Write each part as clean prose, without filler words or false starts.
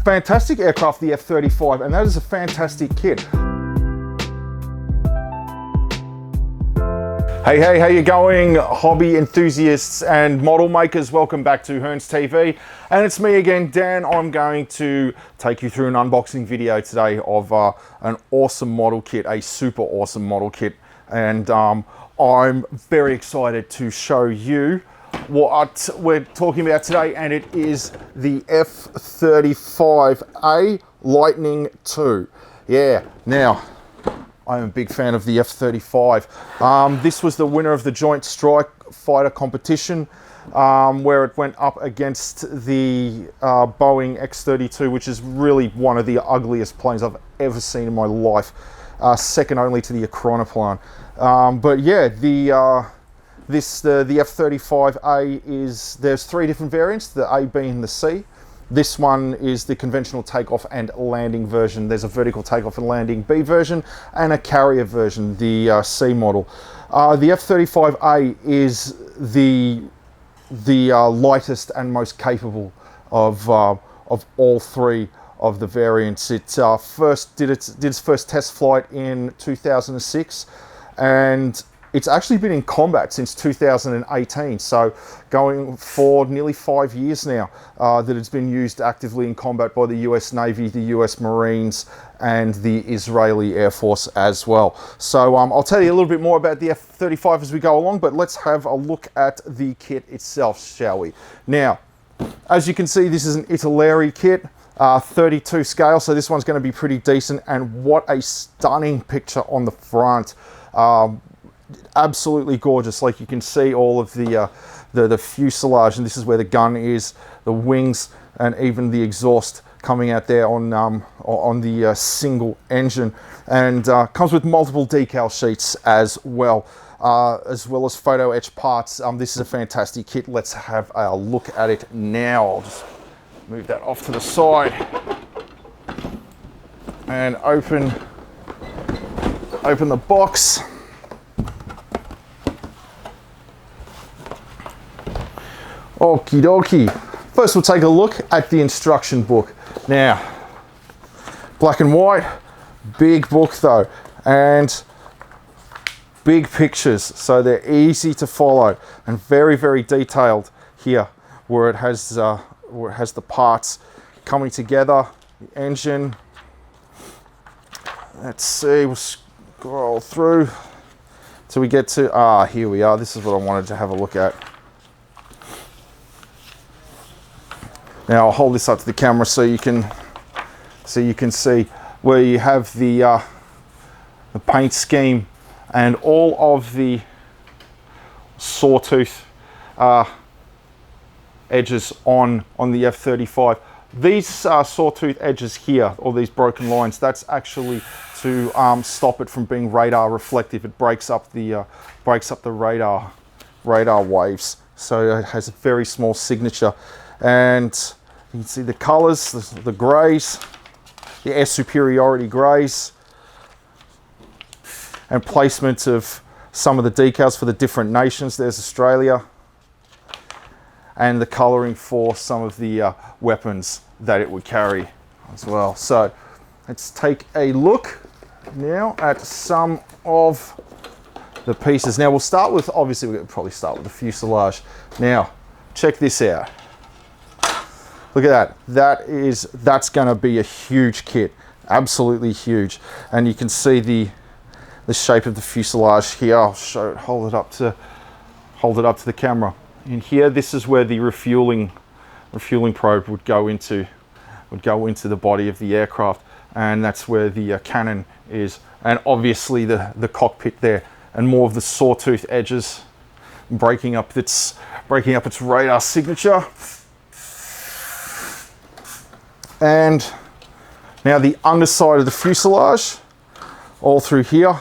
fantastic aircraft, the F-35, and that is a fantastic kit. Hey, how you going, hobby enthusiasts and model makers? Welcome back to Hearns TV, and it's me again, Dan. I'm going to take you through an unboxing video today of an awesome model kit, a super awesome model kit, and I'm very excited to show you what we're talking about today, and it is the F35A Lightning II. Yeah, now, I'm a big fan of the F-35. This was the winner of the Joint Strike Fighter competition, where it went up against the Boeing X-32, which is really one of the ugliest planes I've ever seen in my life, second only to the Akronoplane. But yeah, the F-35A there's three different variants, the A, B, and the C. This one is the conventional takeoff and landing version. There's a vertical takeoff and landing B version and a carrier version, the C model. The F-35A is the lightest and most capable of all three of the variants. It did its first test flight in 2006, and it's actually been in combat since 2018, so going for nearly 5 years now that it's been used actively in combat by the US Navy, the US Marines, and the Israeli Air Force as well. So I'll tell you a little bit more about the F-35 as we go along, but let's have a look at the kit itself, shall we? Now, as you can see, this is an Italeri kit, 32 scale, so this one's going to be pretty decent, and what a stunning picture on the front. Absolutely gorgeous. Like, you can see all of the fuselage, and this is where the gun is, the wings, and even the exhaust coming out there on the single engine, and comes with multiple decal sheets as well as photo etch parts. This is a fantastic kit. Let's have a look at it now. I'll just move that off to the side and open the box. Okie dokie. First, we'll take a look at the instruction book. Now, black and white, big book though, and big pictures, so they're easy to follow and very, very detailed here, where it has the parts coming together, the engine. Let's see, we'll scroll through till we get to, here we are. This is what I wanted to have a look at. Now I'll hold this up to the camera so you can see where you have the paint scheme and all of the sawtooth edges on the F-35. These sawtooth edges here, or these broken lines, that's actually to stop it from being radar reflective. It breaks up the radar waves, so it has a very small signature. And you can see the colors, the grays, the air superiority grays, and placement of some of the decals for the different nations. There's Australia, and the coloring for some of the weapons that it would carry as well. So let's take a look now at some of the pieces. Now we'll start with, obviously we'll probably start with the fuselage. Now, check this out. Look at that. That's going to be a huge kit, absolutely huge. And you can see the shape of the fuselage here. I'll hold it up to the camera. In here, this is where the refueling probe would go into the body of the aircraft, and that's where the cannon is, and obviously the cockpit there, and more of the sawtooth edges breaking up its radar signature. And now the underside of the fuselage, all through here,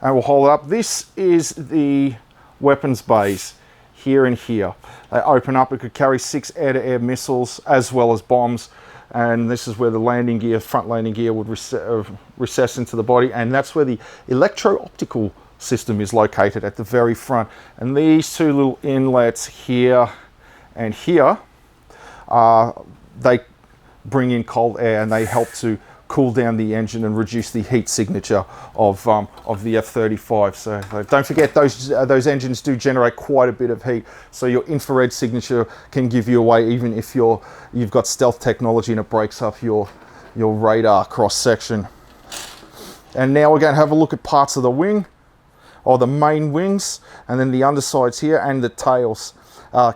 and we'll hold it up. This is the weapons bays here and here. They open up. It could carry 6 air-to-air missiles as well as bombs, and this is where the landing gear, front landing gear, would recess into the body, and that's where the electro-optical system is located at the very front. And these two little inlets here and here, bring in cold air, and they help to cool down the engine and reduce the heat signature of the F35. So don't forget, those engines do generate quite a bit of heat. So your infrared signature can give you away even if you've got stealth technology and it breaks up your radar cross section. And now we're going to have a look at parts of the wing, or the main wings, and then the undersides here, and the tails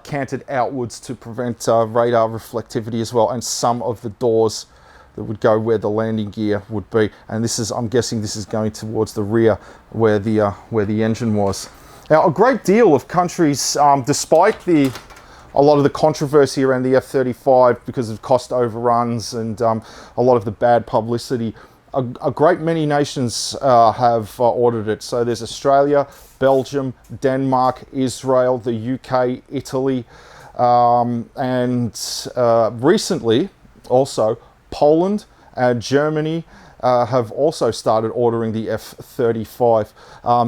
canted outwards to prevent radar reflectivity as well, and some of the doors that would go where the landing gear would be. And this is, I'm guessing this is going towards the rear where the engine was. Now, a great deal of countries, despite a lot of the controversy around the F-35 because of cost overruns and a lot of the bad publicity, a great many nations have ordered it. So there's Australia, Belgium, Denmark, Israel, the UK, Italy, and recently also Poland and Germany have also started ordering the F-35.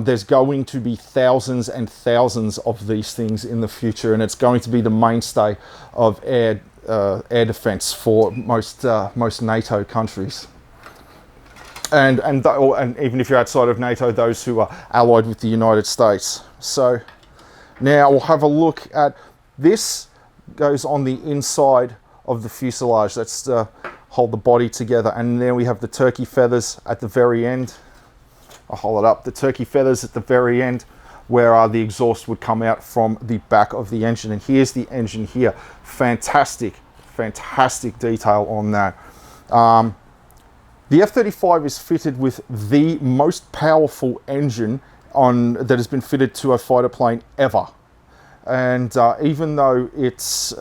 There's going to be thousands and thousands of these things in the future, and it's going to be the mainstay of air defense for most NATO countries. And even if you're outside of NATO, those who are allied with the United States. So now we'll have a look at this. Goes on the inside of the fuselage. That's hold the body together, and then we have the turkey feathers at the very end. I'll hold it up. The turkey feathers at the very end, where the exhaust would come out from the back of the engine. And here's the engine here. Fantastic detail on that. The F-35 is fitted with the most powerful engine that has been fitted to a fighter plane ever. And even though its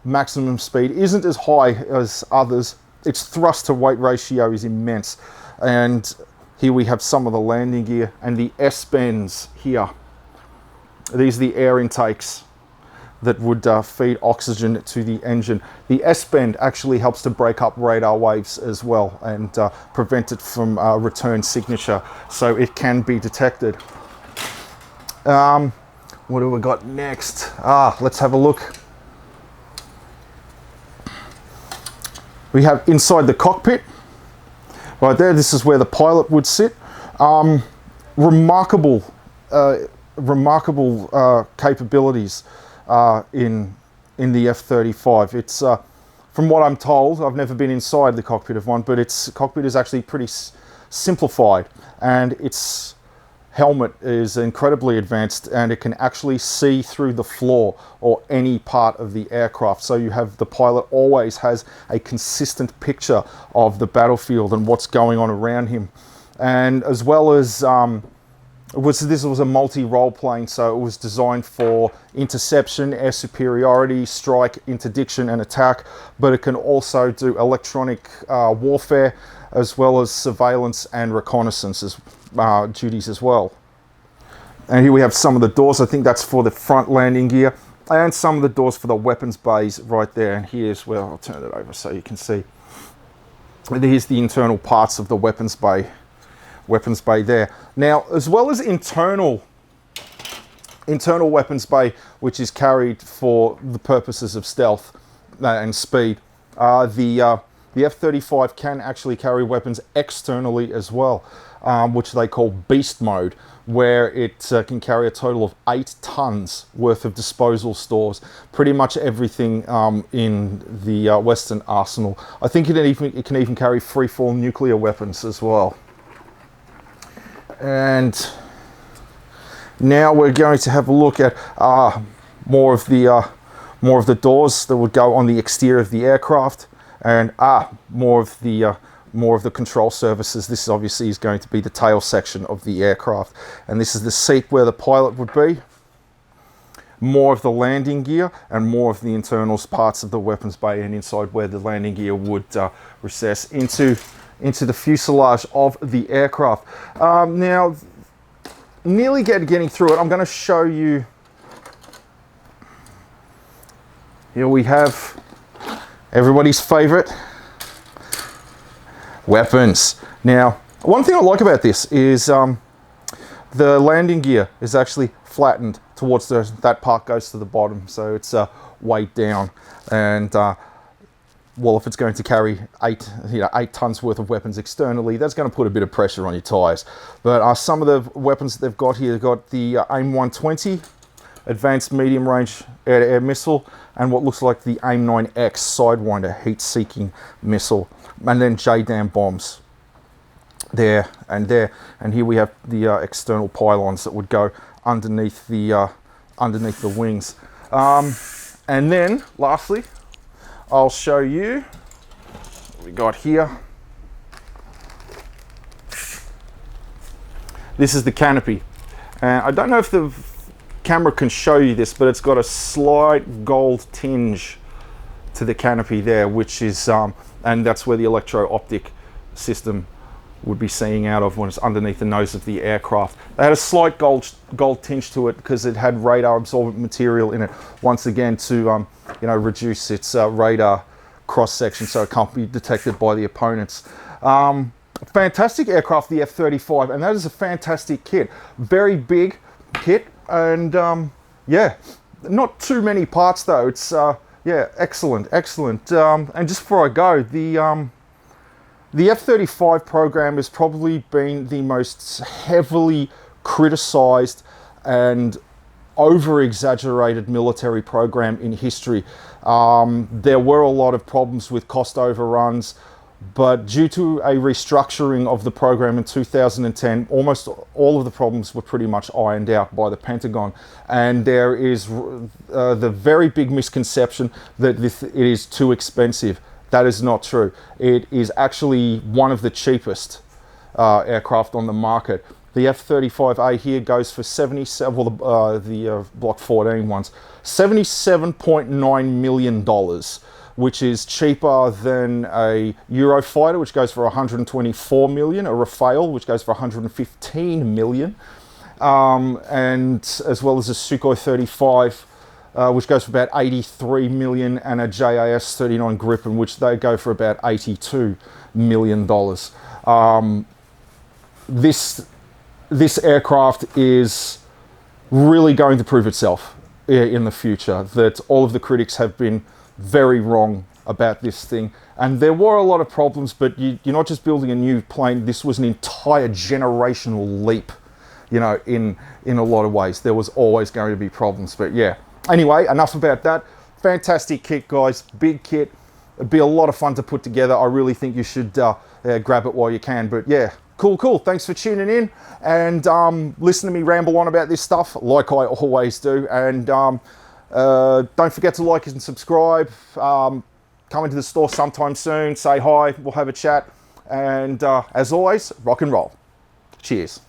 maximum speed isn't as high as others, its thrust to weight ratio is immense. And here we have some of the landing gear and the S-bends here. These are the air intakes that would feed oxygen to the engine. The S-bend actually helps to break up radar waves as well and prevent it from return signature, so it can be detected. What do we got next? Let's have a look. We have inside the cockpit, right there. This is where the pilot would sit. Remarkable capabilities in the F-35. It's from what I'm told, I've never been inside the cockpit of one, but its cockpit is actually pretty simplified, and its helmet is incredibly advanced, and it can actually see through the floor or any part of the aircraft. So you have, the pilot always has a consistent picture of the battlefield and what's going on around him. And as well as this was a multi-role plane, so it was designed for interception, air superiority, strike, interdiction, and attack, but it can also do electronic warfare, as well as surveillance and reconnaissance duties as well. And here we have some of the doors. I think that's for the front landing gear, and some of the doors for the weapons bays right there. And here's where I'll turn it over so you can see. Here's the internal parts of the weapons bay there. Now, as well as internal weapons bay, which is carried for the purposes of stealth and speed, the F-35 can actually carry weapons externally as well, which they call beast mode, where it can carry a total of 8 tons worth of disposal stores. Pretty much everything in the Western arsenal. I think it can even carry free-fall nuclear weapons as well. And now we're going to have a look at more of the doors that would go on the exterior of the aircraft, and more of the control surfaces. This obviously is going to be the tail section of the aircraft, and this is the seat where the pilot would be. More of the landing gear, and more of the internal parts of the weapons bay, and inside where the landing gear would recess into the fuselage of the aircraft. Now, nearly getting through it, I'm going to show you. Here we have everybody's favorite weapons. Now, one thing I like about this is the landing gear is actually flattened towards that part goes to the bottom, so it's weighed down, and well, if it's going to carry 8 tons worth of weapons externally, that's going to put a bit of pressure on your tires. But some of the weapons that they've got here, they've got the AIM 120 advanced medium range air-to-air missile, and what looks like the AIM 9X sidewinder heat-seeking missile, and then JDAM bombs there and there. And here we have the external pylons that would go underneath the wings. And then lastly, I'll show you what we got here. This is the canopy. I don't know if the camera can show you this, but it's got a slight gold tinge to the canopy there, which is, and that's where the electro-optic system would be seeing out of when it's underneath the nose of the aircraft. They had a slight gold tinge to it because it had radar absorbent material in it, once again to reduce its radar cross section so it can't be detected by the opponents. Fantastic aircraft, the F-35, and that is a fantastic kit. Very big kit, and yeah, not too many parts though. It's yeah, excellent. And just before I go, the F-35 program has probably been the most heavily criticized and over-exaggerated military program in history. There were a lot of problems with cost overruns, but due to a restructuring of the program in 2010, almost all of the problems were pretty much ironed out by the Pentagon. And there is the very big misconception that it is too expensive. That is not true. It is actually one of the cheapest aircraft on the market. The F35A here goes for 77, well, the Block 14 ones, $77.9 million, which is cheaper than a Eurofighter, which goes for 124 million, a Rafale, which goes for 115 million, and as well as a Sukhoi 35, which goes for about 83 million, and a JAS 39 Gripen, which they go for about $82 million. This aircraft is really going to prove itself in the future, that all of the critics have been very wrong about this thing. And there were a lot of problems, but you're not just building a new plane. This was an entire generational leap, you know, in a lot of ways. There was always going to be problems, but yeah. Anyway, enough about that. Fantastic kit, guys. Big kit. It'd be a lot of fun to put together. I really think you should grab it while you can. But yeah, cool. Thanks for tuning in and listen to me ramble on about this stuff like I always do. And don't forget to like and subscribe. Come into the store sometime soon. Say hi. We'll have a chat. And as always, rock and roll. Cheers.